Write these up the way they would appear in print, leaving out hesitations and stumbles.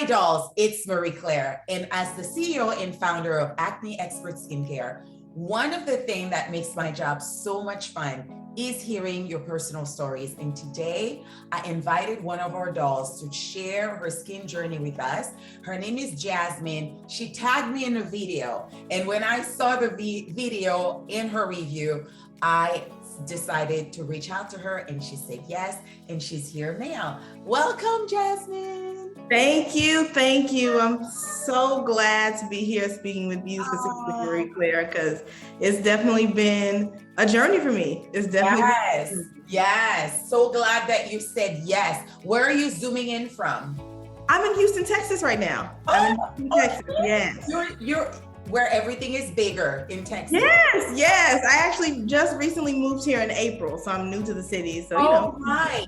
Hi dolls, it's Marie Claire. And as the CEO and founder of Acne Expert Skincare, one of the things that makes my job so much fun is hearing your personal stories. And today I invited one of our dolls to share her skin journey with us. Her name is Jasmine. She tagged me in a video. And when I saw the video in her review, I decided to reach out to her and she said yes. And she's here now. Welcome, Jasmine. Thank you. Thank you. I'm so glad to be here speaking with you, specifically Marie Claire, because it's definitely been a journey for me. It's definitely yes. So glad that you said yes. Where are you zooming in from? I'm in Houston, Texas right now. I'm in Houston, Texas. Yes. You're where everything is bigger in Texas. Yes. I actually just recently moved here in April, so I'm new to the city. So, Right.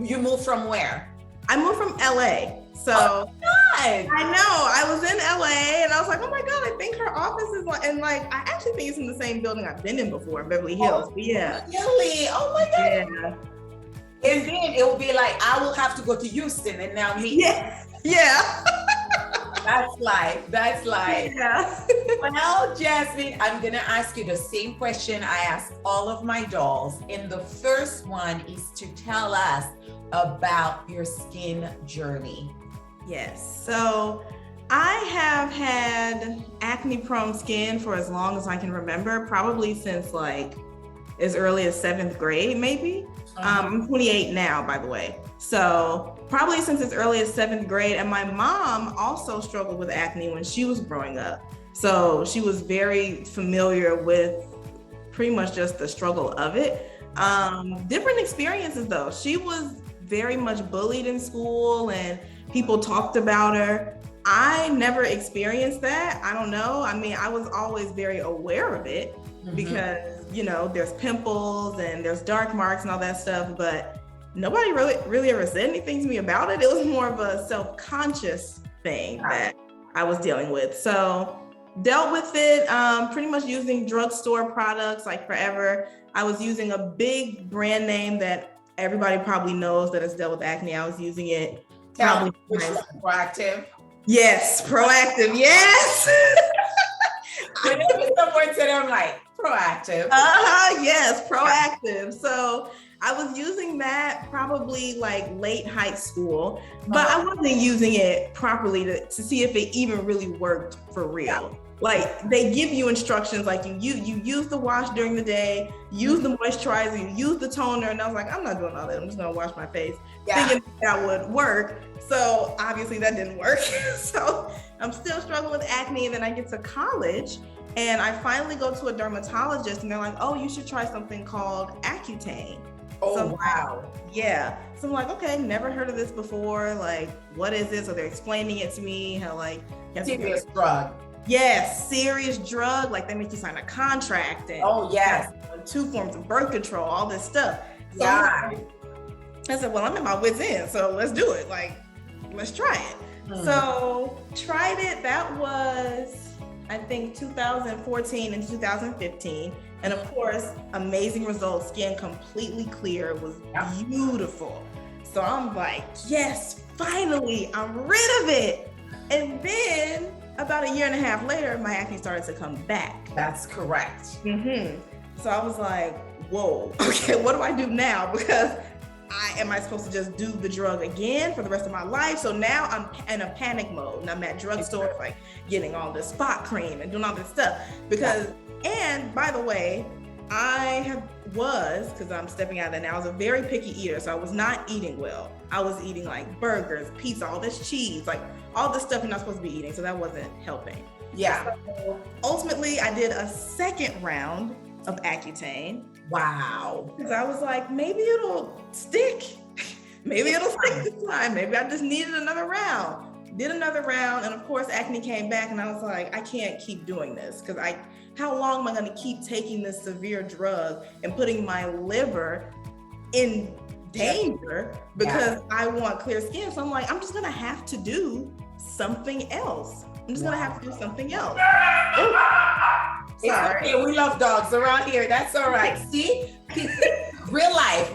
You moved from where? I moved from LA. So I know I was in LA and I was like, oh my God, I think her office is like, and like, I actually think it's in the same building I've been in before, Beverly Hills. But yeah. Really? Oh my God. Yeah. And then it will be like, I will have to go to Houston and now meet. Yeah. That's life. That's life. Yeah. Well, Jasmine, I'm going to ask you the same question I ask all of my dolls. And the first one is to tell us about your skin journey. Yes. So I have had acne prone skin for as long as I can remember, probably since like as early as 7th grade, maybe. I'm 28 now, by the way. So probably since as early as 7th grade. And my mom also struggled with acne when she was growing up. So she was very familiar with pretty much just the struggle of it. Different experiences though. She was very much bullied in school and people talked about her. I never experienced that. I don't know. I mean, I was always very aware of it because, there's pimples and there's dark marks and all that stuff, but nobody really ever said anything to me about it. It was more of a self-conscious thing that I was dealing with. So dealt with it pretty much using drugstore products like forever. I was using a big brand name that everybody probably knows that has dealt with acne. I was using it. Proactive. Yes, Proactive. Yes. Whenever someone said, I'm like, Proactive. Yes, Proactive. So I was using that probably like late high school, but I wasn't using it properly to see if it even really worked for real. Yeah. Like they give you instructions, like you use the wash during the day, use the moisturizer, you use the toner. And I was like, I'm not doing all that. I'm just gonna wash my face, thinking that would work. So obviously that didn't work. So I'm still struggling with acne. And then I get to college and I finally go to a dermatologist and they're like, oh, you should try something called Accutane. Oh, so wow. Yeah. So I'm like, okay, never heard of this before. Like, what is this? So they're explaining it to me, how like serious drug. Yes, serious drug. Like they make you sign a contract and 2 forms of birth control, all this stuff. So I said, well, I'm at my wit's end, so let's do it. Like, let's try it. So tried it. That was, I think, 2014 and 2015. And of course, amazing results. Skin completely clear. It was beautiful. So I'm like, yes, finally, I'm rid of it. And then about 1.5 years later, my acne started to come back. That's correct. So I was like, whoa, okay, what do I do now? Because am I supposed to just do the drug again for the rest of my life? So now I'm in a panic mode and I'm at drugstores like getting all this spot cream and doing all this stuff and by the way, because I'm stepping out of that now, I was a very picky eater. So I was not eating well. I was eating like burgers, pizza, all this cheese, like all the stuff you're not supposed to be eating. So that wasn't helping. Yeah. So ultimately, I did a second round of Accutane. Wow. Because I was like, maybe it'll stick. Maybe it'll stick this time. Maybe I just needed another round. Did another round. And of course, acne came back and I was like, I can't keep doing this because how long am I going to keep taking this severe drug and putting my liver in danger because I want clear skin? So I'm like, I'm just going to have to do something else. Sorry. It's okay. We love dogs around here. That's all right. See? Real life.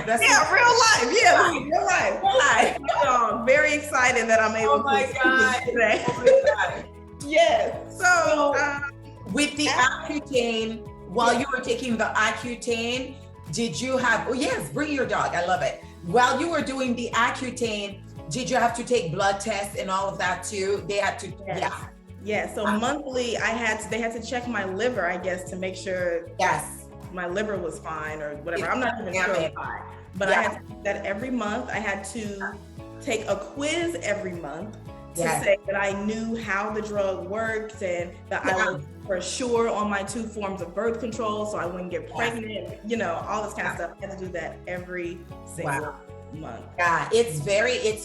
That's Yeah, real life. Yeah, real life. real life. So I'm very excited that I'm able Oh my to God. today. Oh my God. Yes. So, With the Accutane, while you were taking the Accutane, did you have, oh yes, bring your dog, I love it. While you were doing the Accutane, did you have to take blood tests and all of that too? They had to, yes. Yeah, so monthly they had to check my liver, I guess, to make sure my liver was fine or whatever. I'm not even sure why. But I had to do that every month. I had to take a quiz every month to say that I knew how the drug worked and that I was for sure on my 2 forms of birth control so I wouldn't get pregnant, you know, all this kind of stuff. I had to do that every single month. Yeah, it's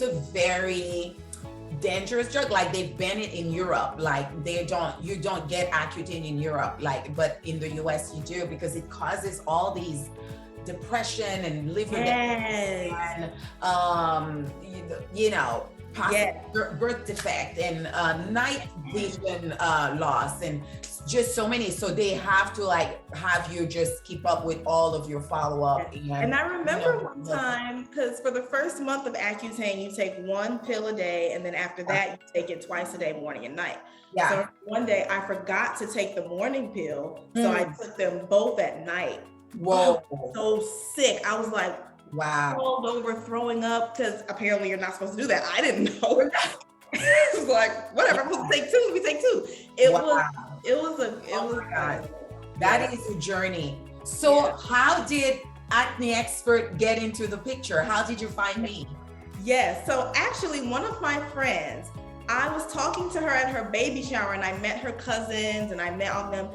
a very dangerous drug. Like they've banned it in Europe. Like you don't get Accutane in Europe, like, but in the US you do, because it causes all these depression and liver and you know, birth defect and night vision loss and just so many. So they have to like have you just keep up with all of your follow-up. And I remember one time, because for the first month of Accutane, you take 1 pill a day, and then after that, you take it twice a day, morning and night. So one day I forgot to take the morning pill, so I took them both at night. Whoa. So sick. I was like, wow, rolled over, throwing up, because apparently you're not supposed to do that. I didn't know. It was like, whatever, I'm supposed to take 2, let me take 2. It was that is a journey. So how did Acne Expert get into the picture? How did you find me? Yes, so actually one of my friends, I was talking to her at her baby shower and I met her cousins and I met all of them.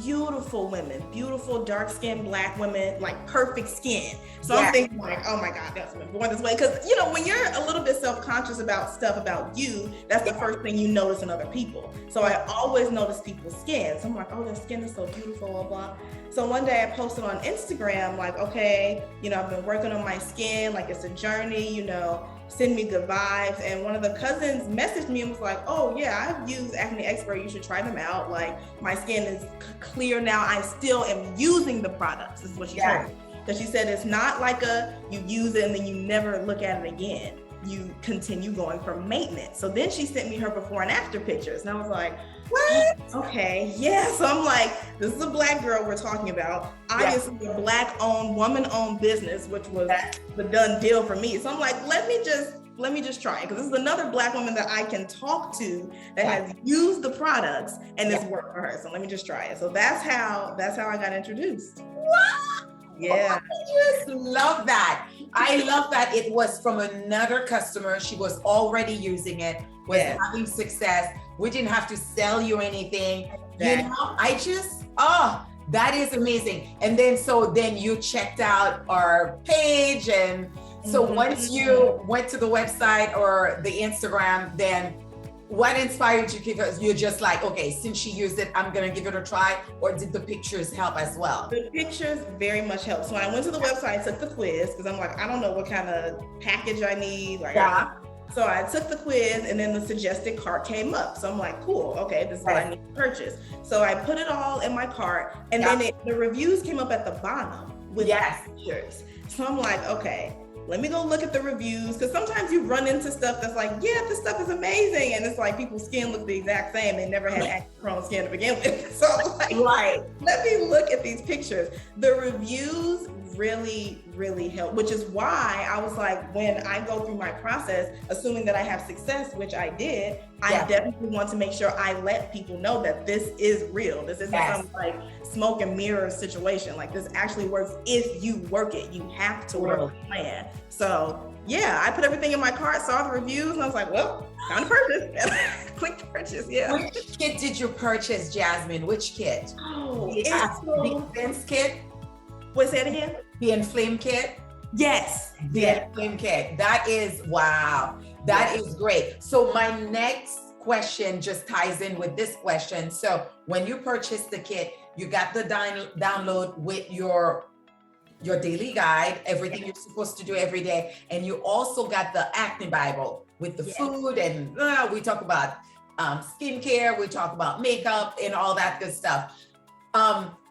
Beautiful women, beautiful dark-skinned Black women, like perfect skin. So I'm thinking like, oh my God, that's been born this way. Because you know, when you're a little bit self-conscious about stuff about you, that's the first thing you notice in other people. So I always notice people's skin. So I'm like, oh, their skin is so beautiful, blah, blah. So one day I posted on Instagram, like, okay, you know, I've been working on my skin, like it's a journey, you know, send me good vibes. And one of the cousins messaged me and was like, oh yeah, I've used Acne Expert, you should try them out. Like my skin is clear now. I still am using the products, is what she told me. Because she said it's not like you use it and then you never look at it again. You continue going for maintenance. So then she sent me her before and after pictures. And I was like, what? Okay, yeah. So I'm like, this is a Black girl we're talking about. Obviously a Black-owned, woman-owned business, which was the done deal for me. So I'm like, let me just try it, because this is another Black woman that I can talk to that has used the products and it's worked for her. So let me just try it. So that's how I got introduced. What? Yeah. I just love that. I love that it was from another customer. She was already using it, was having success. We didn't have to sell you anything. You know, that is amazing. And then you checked out our page. And so once you went to the website or the Instagram, then what inspired you? Because you're just like, okay, since she used it, I'm gonna give it a try. Or did the pictures help as well? The pictures very much helped. So when I went to the website, I took the quiz, because I'm like, I don't know what kind of package I need. Like, so I took the quiz and then the suggested cart came up. So I'm like, cool, okay, this is what I need to purchase. So I put it all in my cart, and then the reviews came up at the bottom with pictures. So I'm like, okay, let me go look at the reviews, because sometimes you run into stuff that's like, yeah, this stuff is amazing, and it's like people's skin look the exact same. They never had acne-prone skin to begin with. So I'm like, let me look at these pictures. The reviews really help, which is why I was like, when I go through my process, assuming that I have success, which I did, I definitely want to make sure I let people know that this is real. This isn't some like smoke and mirror situation. Like this actually works if you work it. You have to work the plan. So yeah, I put everything in my cart, saw the reviews, and I was like, well, time to purchase. Click to purchase, Which kit did you purchase, Jasmine? Which kit? Oh, the Inflamed kit? What's that again? The Inflamed kit? Yes. The Inflamed kit. That is, wow. That is great. So my next question just ties in with this question. So when you purchased the kit, you got the download with your daily guide, everything you're supposed to do every day. And you also got the Acne Bible with the food, and we talk about skincare, we talk about makeup and all that good stuff.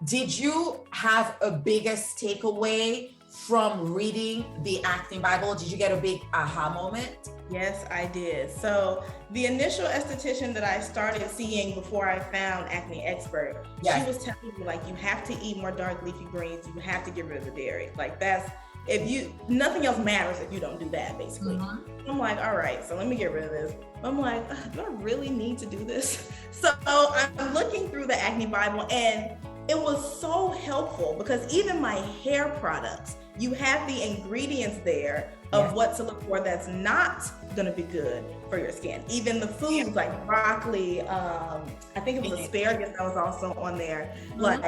Did you have a biggest takeaway from reading the Acne Bible? Did you get a big aha moment? Yes, I did. So the initial esthetician that I started seeing before I found Acne Expert, Yes. she was telling me, like, you have to eat more dark leafy greens. You have to get rid of the dairy. Like, nothing else matters if you don't do that, basically. Mm-hmm. I'm like, all right, so let me get rid of this. I'm like, do I really need to do this? So I'm looking through the Acne Bible, and it was so helpful because even my hair products, you have the ingredients there of what to look for that's not going to be good for your skin. Even the foods like broccoli, I think it was asparagus that was also on there. Like,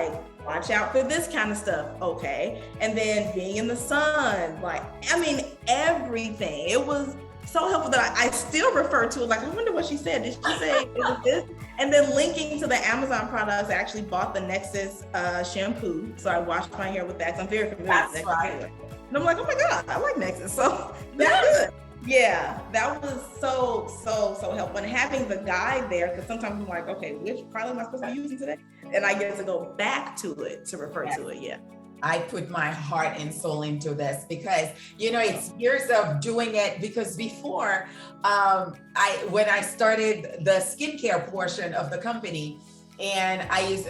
watch out for this kind of stuff, okay? And then being in the sun, like, I mean, everything. It was so helpful that I still refer to it. Like, I wonder what she said. Did she say it was this? And then linking to the Amazon products, I actually bought the Nexus shampoo. So I washed my hair with that because I'm very familiar with that. And I'm like, oh my God, I like Nexus. So that's good. Yeah, that was so helpful. And having the guide there, because sometimes I'm like, okay, which product am I supposed to be using today? And I get to go back to it to refer to it. Yeah. I put my heart and soul into this because, you know, it's years of doing it because before, when I started the skincare portion of the company, and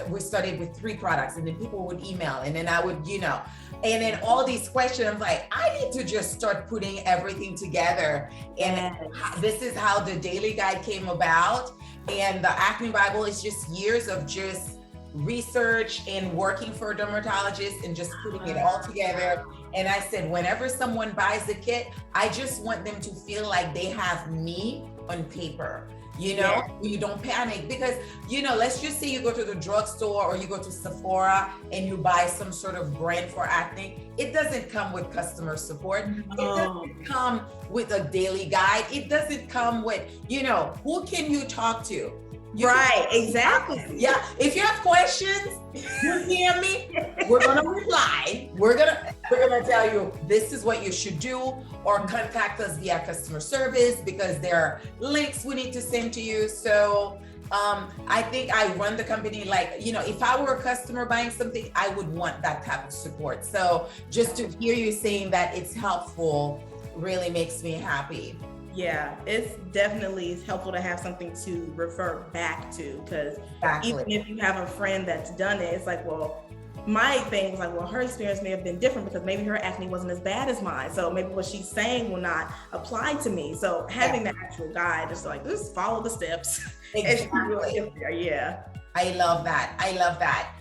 we started with 3 products, and then people would email, and then I would, you know, and then all these questions, I'm like, I need to just start putting everything together. And this is how the daily guide came about. And the Acne Bible is just years of just research and working for a dermatologist and just putting it all together. And I said, whenever someone buys the kit, I just want them to feel like they have me on paper. You know, you don't panic because, you know, let's just say you go to the drugstore or you go to Sephora and you buy some sort of brand for acne. It doesn't come with customer support. It doesn't come with a daily guide. It doesn't come with, you know, who can you talk to? Exactly. Yeah. If you have questions, you hear me, we're gonna reply. We're gonna tell you this is what you should do, or contact us via customer service because there are links we need to send to you. So I think I run the company like, you know, if I were a customer buying something, I would want that type of support. So just to hear you saying that it's helpful really makes me happy. Yeah, it's definitely helpful to have something to refer back to because even if you have a friend that's done it, it's like, well, my thing was like, well, her experience may have been different because maybe her acne wasn't as bad as mine. So maybe what she's saying will not apply to me. So having the actual guide is like, just follow the steps. Exactly. Yeah. I love that. I love that.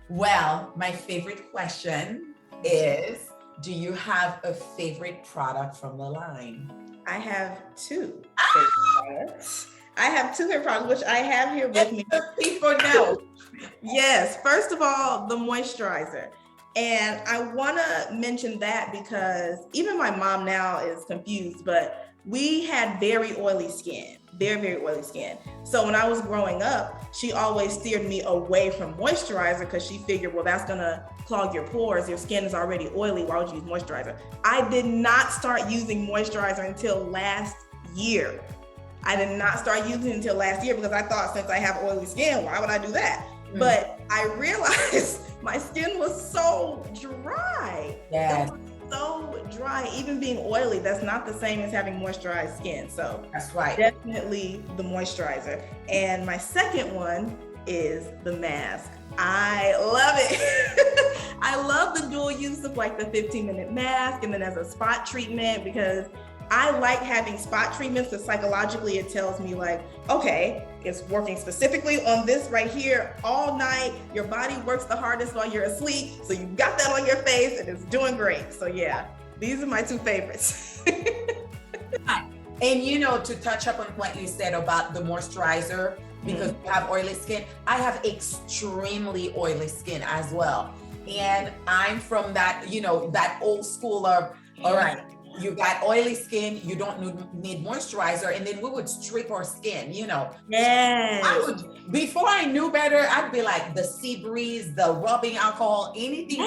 Well, my favorite question is, do you have a favorite product from the line? I have 2 favorite products. I have 2 favorite products, which I have here with me. People know. Yes. First of all, the moisturizer. And I want to mention that because even my mom now is confused, but we had very oily skin, very oily skin. So when I was growing up, she always steered me away from moisturizer because she figured, well, that's going to clog your pores. Your skin is already oily. Why would you use moisturizer? I did not start using moisturizer until last year. I did not start using it until last year because I thought since I have oily skin, why would I do that? But I realized my skin was so dry. Yes. So dry, even being oily, that's not the same as having moisturized skin. So that's right. Definitely the moisturizer. And my second one is the mask. I love it. I love the dual use of like the 15-minute mask and then as a spot treatment because I like having spot treatments that psychologically it tells me like, okay, it's working specifically on this right here all night. Your body works the hardest while you're asleep. So you got that on your face and it's doing great. So yeah, these are my 2 favorites. And you know, to touch up on what you said about the moisturizer, because you have oily skin, I have extremely oily skin as well. And I'm from that, you know, that old school of, all right, you got oily skin, you don't need moisturizer, and then we would strip our skin, you know. Yes. Before I knew better, I'd be like the sea breeze, the rubbing alcohol, anything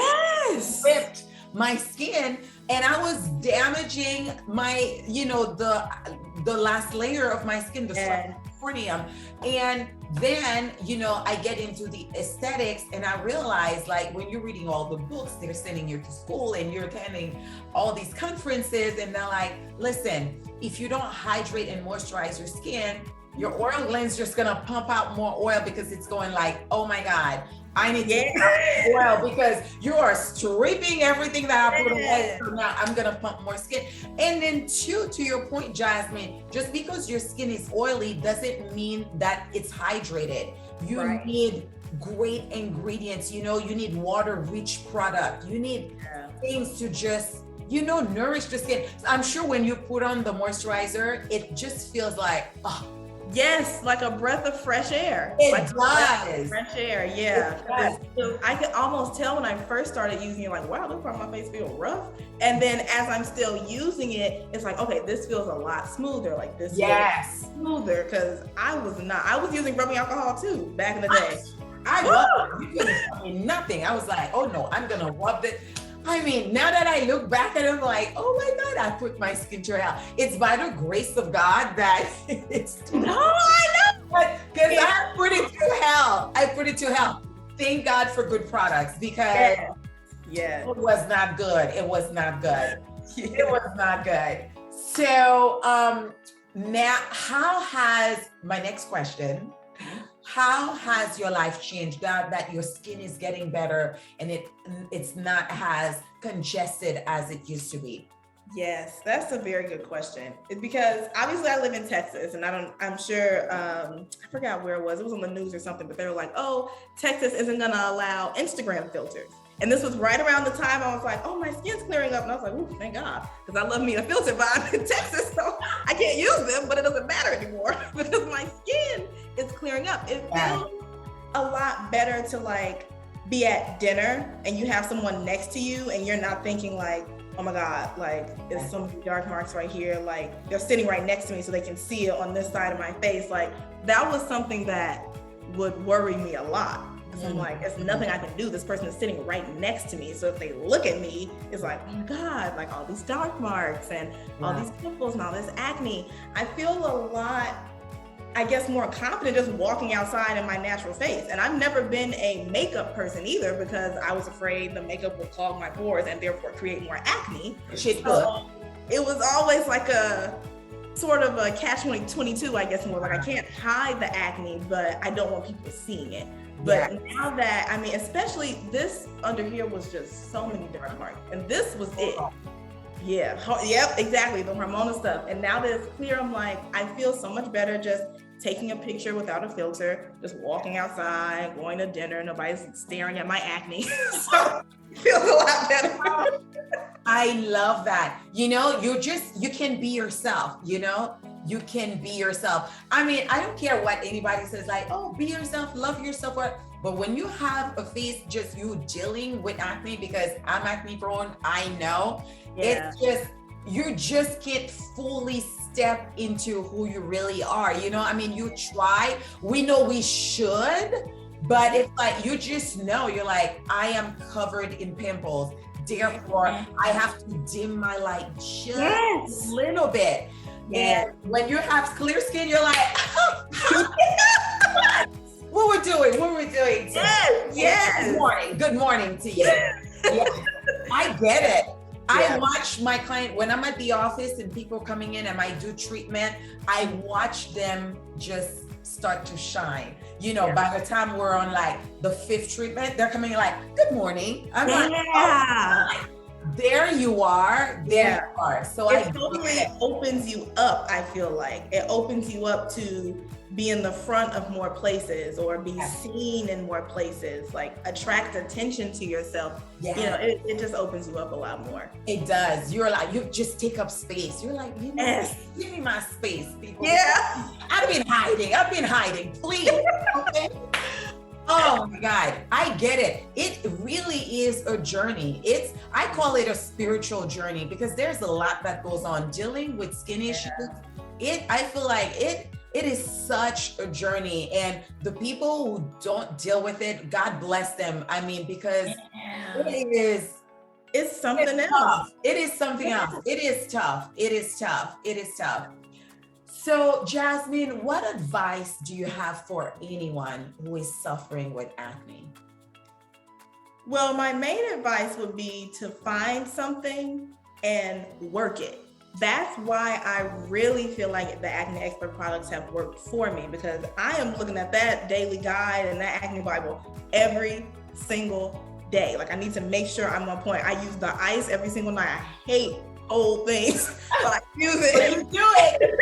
stripped my skin, and I was damaging my, you know, the last layer of my skin, the California. And then, you know, I get into the aesthetics and I realize, like, when you're reading all the books, they're sending you to school and you're attending all these conferences, and they're like, listen, if you don't hydrate and moisturize your skin, your oil gland's just gonna pump out more oil because it's going like, oh my God, I need to pump oil because you are stripping everything that I put away. So now I'm gonna pump more skin. And then two, to your point, Jasmine, just because your skin is oily doesn't mean that it's hydrated. You need great ingredients. You know, you need water-rich product. You need things to just, you know, nourish the skin. I'm sure when you put on the moisturizer, it just feels like, oh, yes, like a breath of fresh air. It like does. Fresh air, yeah. I could almost tell when I first started using it, like, wow, this part of my face feels rough. And then as I'm still using it, it's like, okay, this feels a lot smoother. Like this feels smoother, because I was using rubbing alcohol too back in the day. I love it. You couldn't tell me nothing. I was like, oh no, I'm gonna rub it. I mean, now that I look back at it, I'm like, oh my God, I put my skincare out. It's by the grace of God that it's. No, I know. Because I put it to hell. I put it to hell. Thank God for good products, because it was not good. It was not good. It was not good. So now, my next question, how has your life changed now that your skin is getting better and it's not as congested as it used to be? Yes, that's a very good question. It's because obviously I live in Texas, and I'm sure, I forgot where it was on the news or something, but they were like, oh, Texas isn't gonna allow Instagram filters. And this was right around the time I was like, oh, my skin's clearing up. And I was like, ooh, thank God, because I love me a filter, but I'm in Texas, so I can't use them, but it doesn't matter anymore because my skin is clearing up. It feels a lot better to like be at dinner and you have someone next to you and you're not thinking like, oh my God, like there's so many dark marks right here. Like they're sitting right next to me so they can see it on this side of my face. Like that was something that would worry me a lot. Because I'm like, there's nothing I can do. This person is sitting right next to me. So if they look at me, it's like, oh my God, like all these dark marks and all these pimples and all this acne. I feel a lot, I guess, more confident just walking outside in my natural face. And I've never been a makeup person either, because I was afraid the makeup would clog my pores and therefore create more acne. So it was always like a sort of a catch-22, I guess, more like I can't hide the acne, but I don't want people seeing it. But now that, I mean, especially this under here was just so many dark marks, and this was it. Yeah, yep, exactly, the hormonal stuff. And now that it's clear, I'm like, I feel so much better just taking a picture without a filter, just walking outside, going to dinner, nobody's staring at my acne. So it feels a lot better. I love that. You know, you can be yourself, you know? You can be yourself. I mean, I don't care what anybody says, like, oh, be yourself, love yourself. But when you have a face, just you dealing with acne, because I'm acne prone, I know. It's just, you just can't fully step into who you really are. You know, I mean, you try, we know we should, but it's like, you just know, you're like, I am covered in pimples. Therefore, I have to dim my light just a little bit. And when you have clear skin, you're like, what we're doing. Yes. Good morning to you. I get it. I watch my client when I'm at the office and people coming in and I do treatment, I watch them just start to shine. You know, by the time we're on like the 5th treatment, they're coming like, good morning. I'm like, oh, there you are. There you are. So it totally opens you up. I feel like it opens you up to be in the front of more places or be seen in more places, like attract attention to yourself. You know, it just opens you up a lot more. It does. You're like, you just take up space. You're like, you know, give me my space, people. I've been hiding, please. Okay. Oh my God, I get it. It really is a journey. I call it a spiritual journey, because there's a lot that goes on dealing with skin issues. I feel like it is such a journey, and the people who don't deal with it, God bless them. I mean, because it's something else. It is something else. It is tough. So Jasmine, what advice do you have for anyone who is suffering with acne? Well, my main advice would be to find something and work it. That's why I really feel like the Acne Expert products have worked for me, because I am looking at that daily guide and that acne Bible every single day. Like, I need to make sure I'm on point. I use the ice every single night. I hate old things, but I use it. But you do it.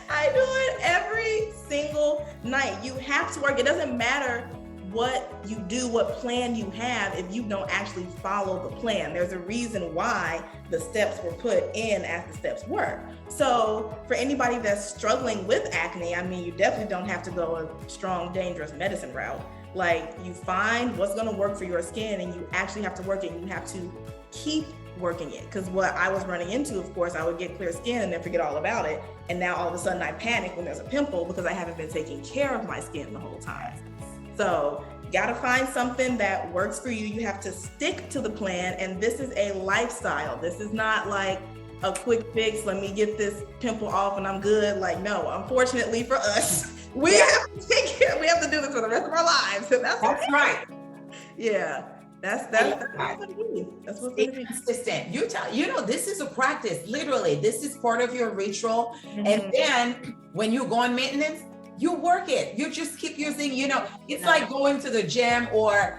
I do it every single night. You have to work. It doesn't matter what you do, what plan you have, if you don't actually follow the plan. There's a reason why the steps were put in as the steps were. So for anybody that's struggling with acne, I mean, you definitely don't have to go a strong, dangerous medicine route. Like, you find what's gonna work for your skin and you actually have to work it. You have to keep working it. Because what I was running into, of course, I would get clear skin and then forget all about it. And now all of a sudden I panic when there's a pimple because I haven't been taking care of my skin the whole time. So you gotta find something that works for you. You have to stick to the plan, and this is a lifestyle. This is not like a quick fix, let me get this pimple off and I'm good. Like, no, unfortunately for us, we have to take care, we have to do this for the rest of our lives. So that's right. Yeah. That's what it is. That's what's Stay consistent. This is a practice. Literally, this is part of your ritual. Mm-hmm. And then when you go on maintenance, you work it. You just keep using, it's like going to the gym or,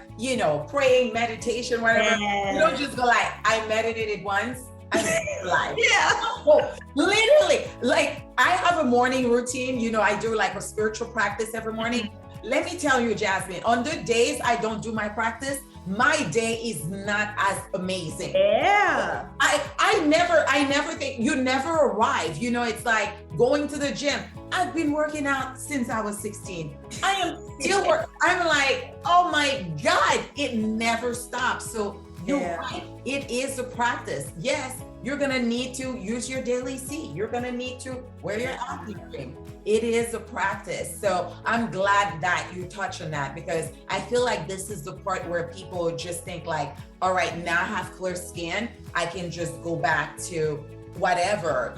praying, meditation, whatever. You don't just go like, I meditated once, I meditated life. Yeah. So, literally, like, I have a morning routine. I do like a spiritual practice every morning. Let me tell you, Jasmine, on the days I don't do my practice, my day is not as amazing. Yeah. I never think, you never arrive. It's like going to the gym. I've been working out since I was 16. I am still working. I'm like, oh my God, it never stops. So you're right. It is a practice. Yes, you're going to need to use your daily C. You're going to need to wear your acne cream. It is a practice. So I'm glad that you touch on that, because I feel like this is the part where people just think like, all right, now I have clear skin, I can just go back to whatever,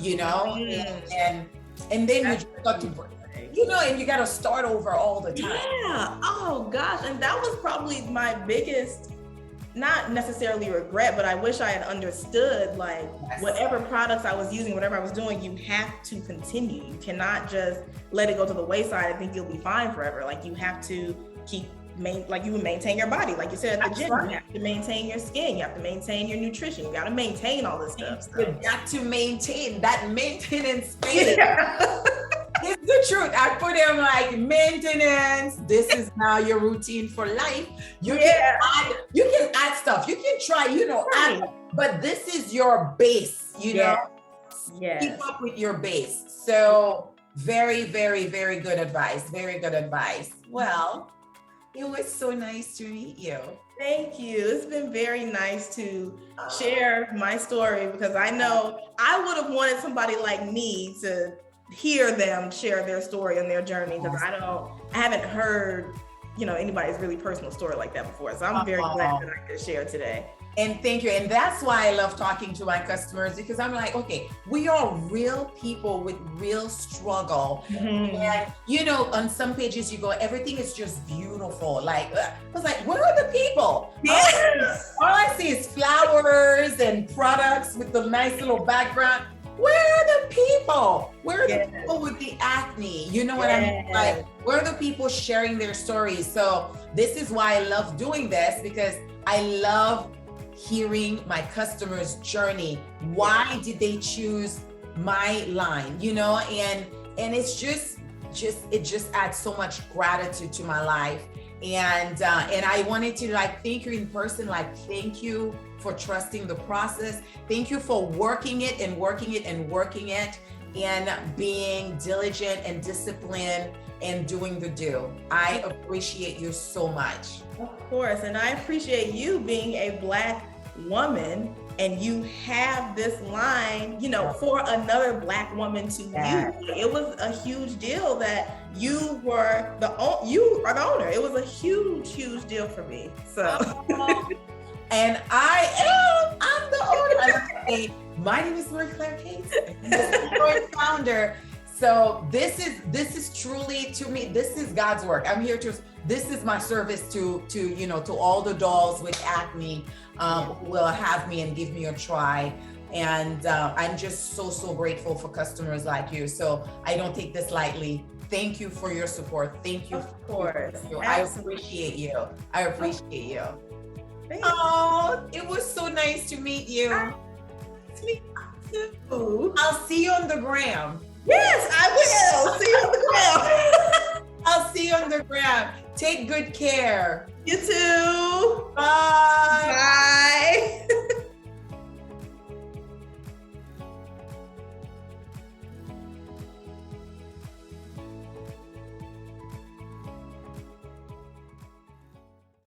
and then you just got to, and you got to start over all the time. Yeah. Oh gosh. And that was probably my biggest, not necessarily regret, but I wish I had understood, like, whatever products I was using, whatever I was doing, you have to continue. You cannot just let it go to the wayside and think you'll be fine forever. Like, you have to keep you would maintain your body. Like you said at the gym, you have to maintain your skin. You have to maintain your nutrition. You got to maintain all this stuff. So. You got to maintain that maintenance phase. Yeah. It's the truth. I put them like maintenance. This is now your routine for life. You can add stuff. You can try, add, but this is your base, Yeah. Keep up with your base. So very, very, very good advice. Very good advice. Well, it was so nice to meet you. Thank you. It's been very nice to share my story, because I know I would have wanted somebody like me to hear them share their story and their journey, because I haven't heard, anybody's really personal story like that before. So I'm very glad that I could share today. And thank you. And that's why I love talking to my customers, because I'm like, okay, we are real people with real struggle. Mm-hmm. And, on some pages you go, everything is just beautiful. Like, I was like, where are the people? Yes. All I see is flowers and products with the nice little background. Where are the people? Where are the people with the acne? You know what I mean? Like, where are the people sharing their stories? So this is why I love doing this, because I love hearing my customers' journey. Why did they choose my line? And it's just it just adds so much gratitude to my life. And I wanted to thank you in person, thank you for trusting the process. Thank you for working it and working it and working it, and being diligent and disciplined and doing the do. I appreciate you so much. Of course, and I appreciate you being a Black woman, and you have this line, for another Black woman to use. It was a huge deal that you are the owner. It was a huge, huge deal for me. So. And I'm the owner. My name is Marie Claire Case, I'm the CEO and founder. So this is truly, to me, this is God's work. I'm here to, this is my service to all the dolls with acne who will have me and give me a try. And I'm just so grateful for customers like you. So I don't take this lightly. Thank you for your support. Thank you. Of course. I appreciate you. I appreciate you. Thanks. Oh, it was so nice to meet you. Me too. I'll see you on the gram. Yes, I will. See you on the ground. I'll see you on the gram. Take good care. You too. Bye. Bye.